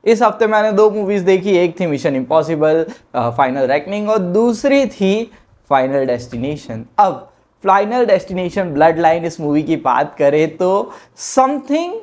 इस हफ्ते मैंने 2 मूवीज़ देखी, एक थी मिशन इम्पॉसिबल फाइनल रेकनिंग और दूसरी थी फाइनल डेस्टिनेशन। अब फाइनल डेस्टिनेशन ब्लड लाइन इस मूवी की बात करें तो something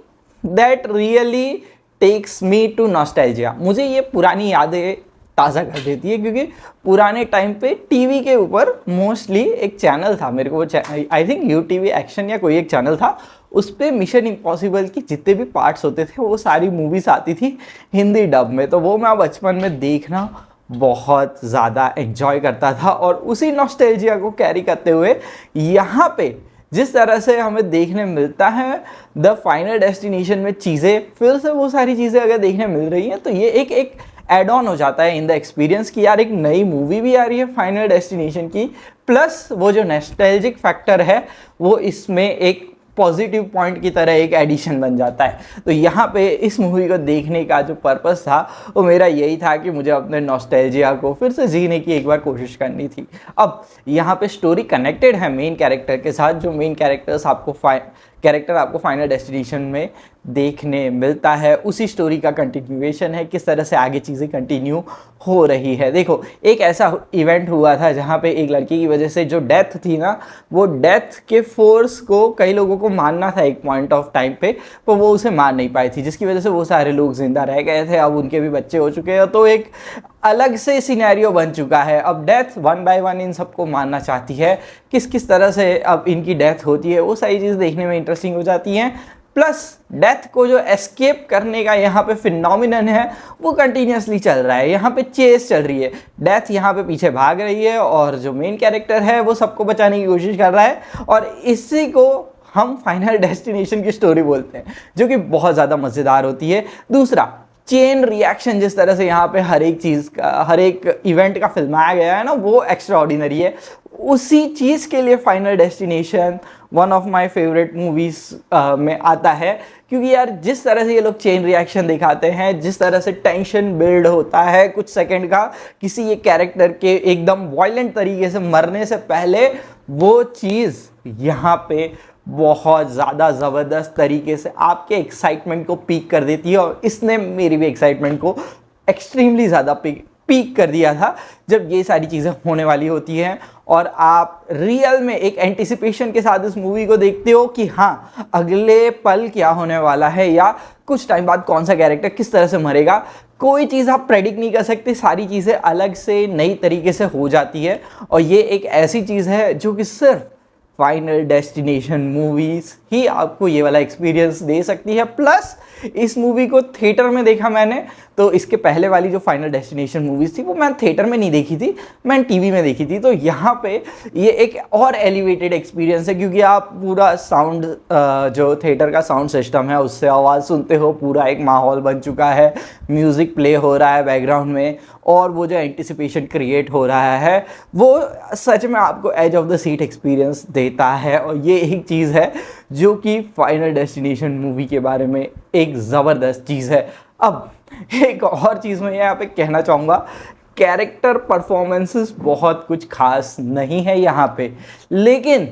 that really takes me to nostalgia. मुझे ये पुरानी यादें ताज़ा कर देती है, क्योंकि पुराने टाइम पे टीवी के ऊपर मोस्टली एक चैनल था, मेरे को वो I think you TV action या कोई एक चैनल था, उस पर मिशन इम्पॉसिबल की जितने भी पार्ट्स होते थे वो सारी मूवीज़ आती थी हिंदी डब में। तो वो मैं बचपन में देखना बहुत ज़्यादा एंजॉय करता था, और उसी नॉस्टैल्जिया को कैरी करते हुए यहाँ पे जिस तरह से हमें देखने मिलता है द फाइनल डेस्टिनेशन में चीज़ें, फिर से वो सारी चीज़ें अगर देखने मिल रही हैं तो ये एक एड ऑन हो जाता है इन द एक्सपीरियंस कि यार एक नई मूवी भी आ रही है फाइनल डेस्टिनेशन की, प्लस वो जो नॉस्टैल्जिक फैक्टर है वो इसमें एक पॉजिटिव पॉइंट की तरह एक एडिशन बन जाता है। तो यहाँ पे इस मूवी को देखने का जो पर्पस था वो मेरा यही था कि मुझे अपने नॉस्टैल्जिया को फिर से जीने की एक बार कोशिश करनी थी। अब यहाँ पे स्टोरी कनेक्टेड है मेन कैरेक्टर के साथ, जो मेन कैरेक्टर आपको फाइनल डेस्टिनेशन में देखने मिलता है, उसी स्टोरी का कंटिन्यूएशन है, किस तरह से आगे चीज़ें कंटिन्यू हो रही है। देखो, एक ऐसा इवेंट हुआ था जहाँ पे एक लड़की की वजह से जो डेथ थी ना, वो डेथ के फोर्स को कई लोगों को मारना था एक पॉइंट ऑफ टाइम पे, पर वो उसे मार नहीं पाई थी, जिसकी वजह से वो सारे लोग जिंदा रह गए थे। अब उनके भी बच्चे हो चुके हैं, तो एक अलग से सिनेरियो बन चुका है। अब डेथ 1 बाय 1 इन सबको मारना चाहती है, किस किस तरह से अब इनकी डेथ होती है, वो सारी चीज़ देखने में इंटरेस्टिंग हो जाती हैं। प्लस डेथ को जो एस्केप करने का यहाँ पे फिनोमिनन है वो कंटिन्यूसली चल रहा है, यहाँ पे चेस चल रही है, डेथ यहाँ पे पीछे भाग रही है और जो मेन कैरेक्टर है वो सबको बचाने की कोशिश कर रहा है, और इसी को हम फाइनल डेस्टिनेशन की स्टोरी बोलते हैं, जो कि बहुत ज़्यादा मज़ेदार होती है। दूसरा, चेन रिएक्शन जिस तरह से यहाँ पे हर एक चीज़ का, हर एक इवेंट का फिल्माया गया है ना, वो एक्स्ट्रा ऑर्डिनरी है। उसी चीज़ के लिए final destination one of my favourite movies में आता है, क्योंकि यार जिस तरह से ये लोग चेन रिएक्शन दिखाते हैं, जिस तरह से टेंशन बिल्ड होता है कुछ सेकंड का किसी एक कैरेक्टर के एकदम वायलेंट तरीके से मरने से पहले, वो चीज़ यहाँ पे बहुत ज़्यादा ज़बरदस्त तरीके से आपके एक्साइटमेंट को पीक कर देती है, और इसने मेरी भी एक्साइटमेंट को एक्सट्रीमली ज़्यादा पीक कर दिया था जब ये सारी चीज़ें होने वाली होती हैं, और आप रियल में एक एंटिसिपेशन के साथ इस मूवी को देखते हो कि हाँ अगले पल क्या होने वाला है, या कुछ टाइम बाद कौन सा कैरेक्टर किस तरह से मरेगा। कोई चीज़ आप प्रेडिक्ट नहीं कर सकते, सारी चीज़ें अलग से नई तरीके से हो जाती है, और ये एक ऐसी चीज़ है जो कि सिर्फ फाइनल डेस्टिनेशन मूवीज़ ही आपको ये वाला एक्सपीरियंस दे सकती है। प्लस इस मूवी को थिएटर में देखा मैंने, तो इसके पहले वाली जो फाइनल डेस्टिनेशन मूवीज़ थी वो मैं थिएटर में नहीं देखी थी, मैं टीवी में देखी थी। तो यहाँ पे ये एक और एलिवेटेड एक्सपीरियंस है, क्योंकि आप पूरा साउंड जो थिएटर का साउंड सिस्टम है उससे आवाज़ सुनते हो, पूरा एक माहौल बन चुका है, म्यूज़िक प्ले हो रहा है बैकग्राउंड में, और वो जो एंटिसिपेशन क्रिएट हो रहा है वो सच में आपको edge of the seat experience देता है। और ये एक चीज़ है जो कि फाइनल डेस्टिनेशन मूवी के बारे में एक ज़बरदस्त चीज़ है। अब एक और चीज़ मैं यहाँ पे कहना चाहूँगा, कैरेक्टर परफॉर्मेंसेस बहुत कुछ खास नहीं है यहाँ पे, लेकिन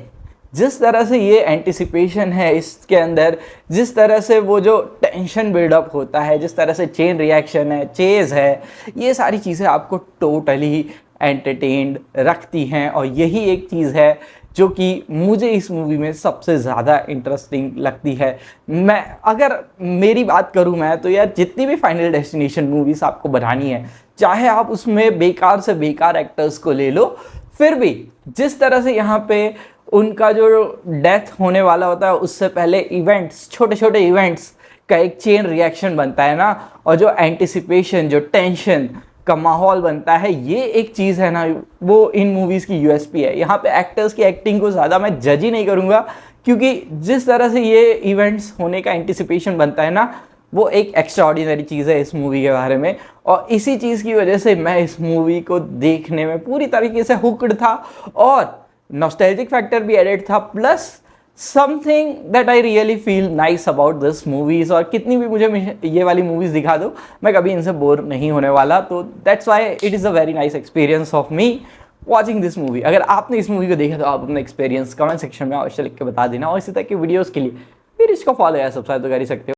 जिस तरह से ये एंटिसिपेशन है इसके अंदर, जिस तरह से वो जो टेंशन बिल्डअप होता है, जिस तरह से चेन रिएक्शन है, चेज़ है, ये सारी चीज़ें आपको टोटली एंटरटेन्ड रखती हैं। और यही एक चीज़ है जो कि मुझे इस मूवी में सबसे ज़्यादा इंटरेस्टिंग लगती है। मैं अगर मेरी बात करूँ मैं तो यार जितनी भी फाइनल डेस्टिनेशन मूवीज़ आपको बनानी है, चाहे आप उसमें बेकार से बेकार एक्टर्स को ले लो, फिर भी जिस तरह से यहाँ पे उनका जो डेथ होने वाला होता है उससे पहले इवेंट्स, छोटे छोटे इवेंट्स का एक चेन रिएक्शन बनता है ना, और जो एंटिसिपेशन, जो टेंशन का माहौल बनता है, ये एक चीज़ है ना, वो इन मूवीज़ की यूएसपी है। यहाँ पे एक्टर्स की एक्टिंग को ज़्यादा मैं जज ही नहीं करूँगा, क्योंकि जिस तरह से ये इवेंट्स होने का एंटिसिपेशन बनता है ना, वो एक एक्स्ट्रा ऑर्डिनरी चीज़ है इस मूवी के बारे में। और इसी चीज़ की वजह से मैं इस मूवी को देखने में पूरी तरीके से हुक्ड था, और नॉस्टैल्जिक फैक्टर भी एडेड था, plus something that I really feel nice about this movies. और कितनी भी मुझे ये वाली मूवीज़ दिखा दो, मैं कभी इनसे बोर नहीं होने वाला। तो that's why it is a very nice experience of me watching this movie. अगर आपने इस मूवी को देखा तो आप अपना एक्सपीरियंस कमेंट सेक्शन में अवश्य लिख के बता देना, और इसी तरह की वीडियोज़ के लिए फिर इसको फॉलो या सब्सक्राइब तो कर ही सकते हो।